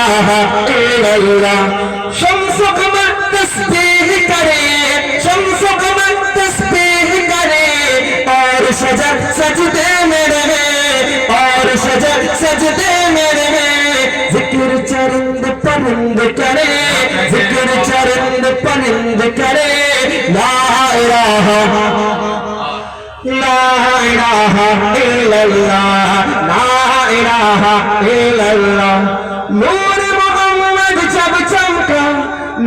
इलाह इल्लल्लाह। शम्स कमर तस्बीह करे, शम्स कमर तस्बीह करे, और शजर सजदे में रहे, और शजर सजदे में रहे। जिक्र चरिंद परिंद करे, जिक्र चरिंद परिंद करे। ला इलाहा इल्लल्लाह, ला इलाहा इल्लल्लाह। नूर मोहम्मद जब चमका,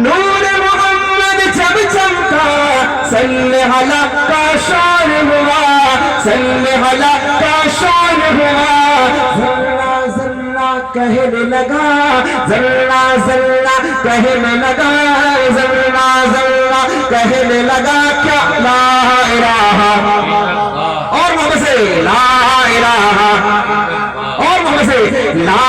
नूर मोहम्मद जब चमका, सल्ले अला का शान हुआ, सल्ले अला का शान हुआ। जल्ला जल्ला कहने लगा, जल्ला जल्ला कहने लगा, जल्ला जल्ला कहने लगा। क्या ला इलाहा, और मोहम्मद से ला इलाहा, और मोहम्मद से ला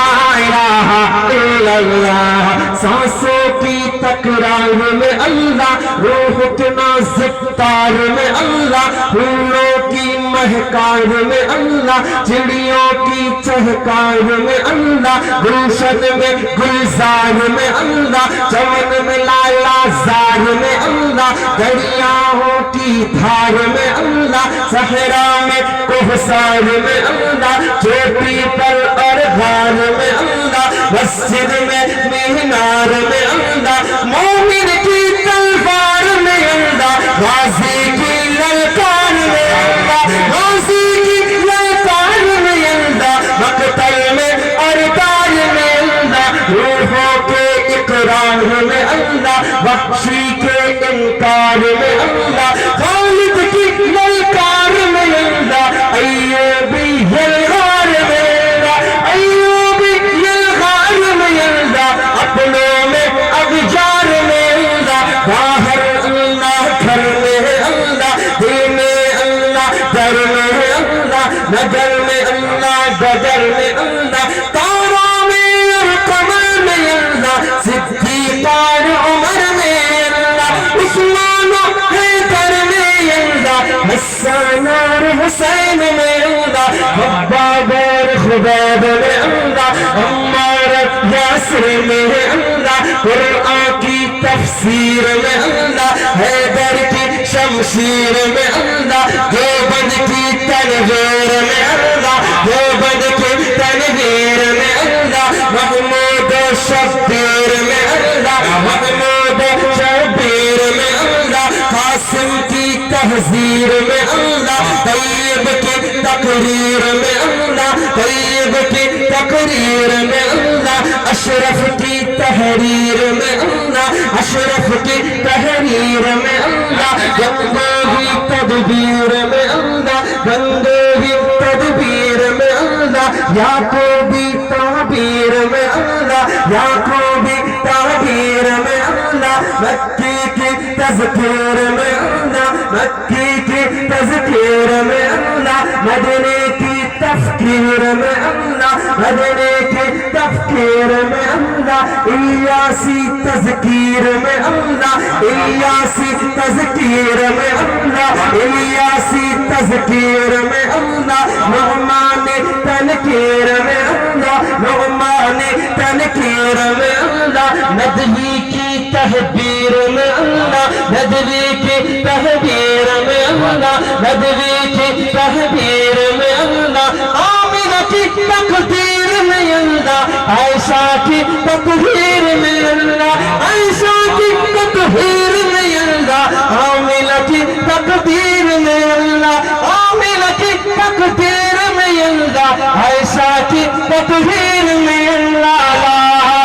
इलाहा इल्लल्लाह। सांसों की तकरार में अल्लाह, रूह के नाज़ुक तार में अल्लाह, फूलों की महकार में अल्लाह, चिड़ियों की चहकार में अल्लाह, गुलशन में गुलजार में अल्लाह, चमन में लाला जार में अल्लाह, दरियाओं की धार में अल्लाह, सहरा में कोहसार में अल्लाह, चोटी पर और गार में अल्लाह, मस्जिद में मीनार में अल्लाह, मोमिन की तलवार में अल्लाह, गाजी की ललकार में अल्लाह, गाजी की ललकार में अल्लाह, मकतल में और तार में अल्लाह, रूहों के इकरार में अल्लाह, बख्शी के इनकार में अल्लाह, खालिद की ललकार में अल्लाह, अय्यूबी यलगार में अल्लाह, अय्यूबी यलगार में अल्लाह, अपनों में अगजार में अल्लाह, बाहर अल्लाह घर में अल्लाह, दिल में अल्लाह दर में अल्लाह, नगर में अल्लाह डगर में अल्लाह, तारा में और कमर में अल्लाह, सिद्दीक़ और उमर में अल्लाह, उस्मान और हैदर में अल्लाह, हसन और हुसैन में अल्लाह, अब्बाब और खुबैब में अल्लाह, अम्मार और यासिर में अल्लाह, कुरान की तफसीर में अल्लाह, हैदर की शमशीर में अल्लाह, देवबंद की तनवीर में अल्लाह, देवबंद की तनवीर में अल्लाह, महमूद शब्बीर में अल्लाह, महमूद शब्बीर में अल्लाह, कासिम की तहजीर में अल्लाह, तैयब की तकरीर में अल्लाह, तैयब की तकरीर में अल्लाह, अशरफ की तहरीर में अल्लाह, अशरफ की तहरीर में अल्लाह, गंगोही तदबीर में अल्लाह, गंगोही तदबीर में अल्लाह, याकूबी ताबीर में अल्लाह, याकूबी ताबीर में अल्लाह, मक्की की तज़कीर में अल्लाह, मक्की की तज़कीर में अल्लाह, मदनी की तफ़कीर में अल्लाह, मदनी की तफ़कीर में अल्लाह, इलियासी तज़कीर में अल्लाह, इलियासी तज़कीर में अल्लाह, इलियासी तज़कीर में अल्लाह, नुअमानी तनकीर में अल्लाह, नुअमानी तनकीर में अल्लाह, नदवी की तहबीर में अल्लाह, नदवी की तहबीर में अल्लाह, नदवी की तहबीर में अल्लाह, आमिना की तकदीर में अल्लाह, आयशा की तकदीर में अल्लाह, आयशा की तकदीर में अल्लाह, आमिना की तकदीर में अल्लाह, आमिना की तकदीर में अल्लाह, आयशा की तकदीर में अल्लाह। ला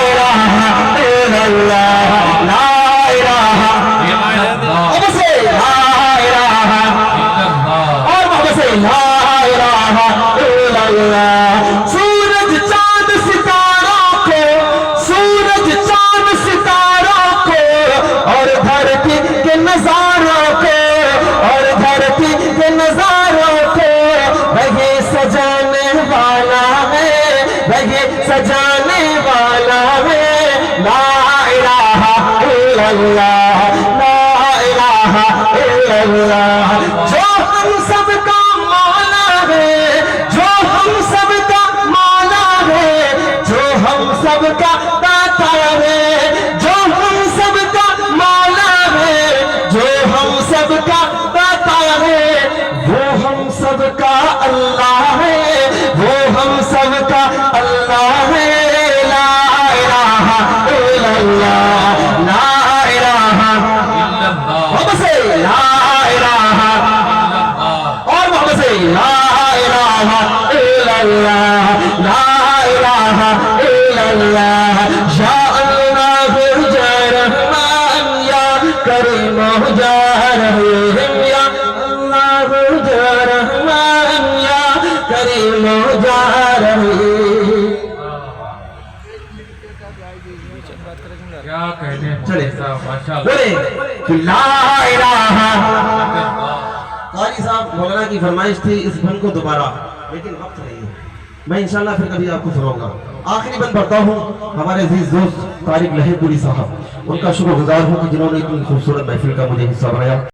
इलाहा इल्लल्लाह, ला इलाहा इल्लल्लाह, अब से ला इलाहा इल्लल्लाह, और अब से ला इलाहा इल्लल्लाह। सूरज चांद सितारों को, सूरज चांद सितारों को, और धरती के नजारों को, और धरती के नजारों को, वही सजाने वाला है, वही सजाने वाला है। ला इलाहा इल्लल्लाह, ला इलाहा इल्लल्लाह। जो हम सबका मौला है, जो हम सबका मौला है, जो हम सबका اللہ یا اللہ یا رحمان یا کریم یا رحیم یا اللہ یا رحمان یا کریم یا رحیم. کیا کہتے ہیں چلے ماشاء اللہ. بولے لا الہ. قاری صاحب مولانا کی فرمائش تھی اس بن کو دوبارہ، لیکن وقت نہیں ہے، میں انشاءاللہ پھر کبھی آپ کو سناؤں گا. آخری بن پڑھتا ہوں. ہمارے عزیز دوست طارق لہر پوری صاحب، ان کا شکر گزار ہوں کہ جنہوں نے اتنی خوبصورت محفل کا مجھے حصہ بنایا.